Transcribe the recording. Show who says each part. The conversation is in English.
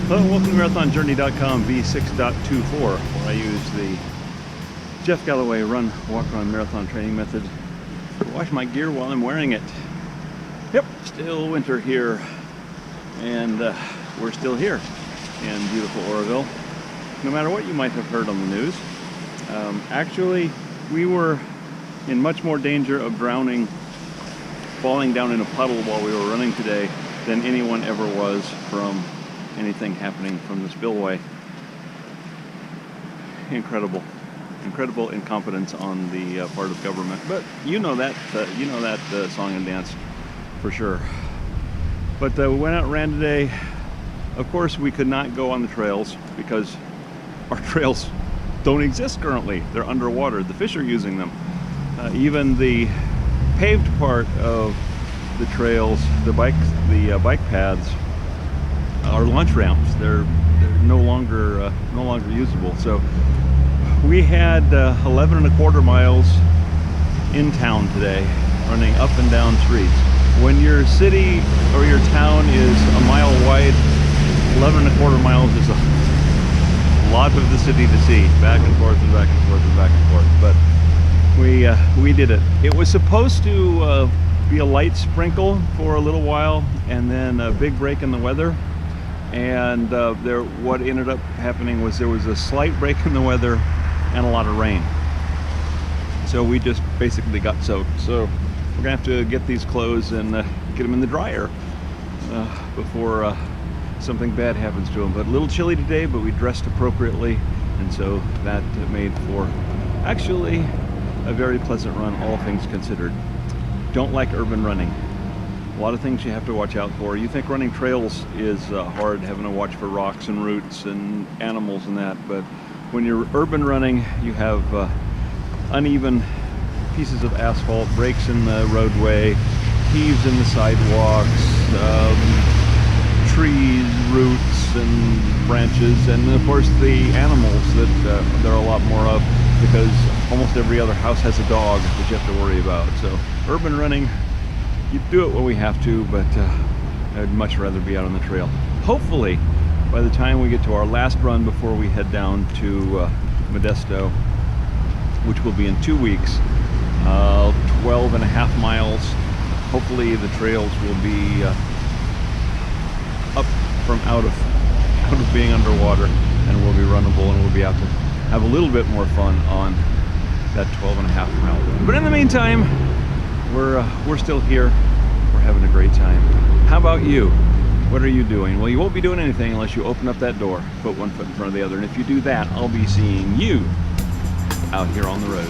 Speaker 1: Hello, welcome to marathonjourney.com v6.24, where I use the Jeff Galloway run, walk, run marathon training method to wash my gear while I'm wearing it. Yep, still winter here, and we're still here in beautiful Oroville. No matter what you might have heard on the news, actually we were in much more danger of drowning, falling down in a puddle while we were running today than anyone ever was from anything happening from the spillway. Incredible incompetence on the part of government. But you know that song and dance for sure. But we went out and ran today. Of course, we could not go on the trails because our trails don't exist currently. They're underwater. The fish are using them. Even the paved part of the trails, the bike paths, are launch ramps. They're no longer usable. So we had 11.25 miles in town today, running up and down streets. When your city or your town is a mile wide, 11.25 miles is a lot of the city to see, back and forth and back and forth and back and forth. But we did it. It was supposed to be a light sprinkle for a little while, and then a big break in the weather. And what ended up happening was there was a slight break in the weather and a lot of rain. So we just basically got soaked. So we're gonna have to get these clothes and get them in the dryer before something bad happens to them. But a little chilly today, but we dressed appropriately, and so that made for actually a very pleasant run, all things considered. Don't like urban running. A lot of things you have to watch out for. You think running trails is hard, having to watch for rocks and roots and animals and that, but when you're urban running, you have uneven pieces of asphalt, breaks in the roadway, heaves in the sidewalks, trees, roots, and branches, and of course the animals that there are a lot more of, because almost every other house has a dog that you have to worry about. So urban running, you do it when we have to, but I'd much rather be out on the trail. Hopefully, by the time we get to our last run before we head down to Modesto, which will be in 2 weeks, 12.5 miles, hopefully the trails will be up from out of being underwater, and will be runnable, and we'll be able to have a little bit more fun on that 12.5 mile run. But in the meantime, we're still here. We're having a great time. How about you? What are you doing? Well, you won't be doing anything unless you open up that door, put one foot in front of the other, and if you do that, I'll be seeing you out here on the road.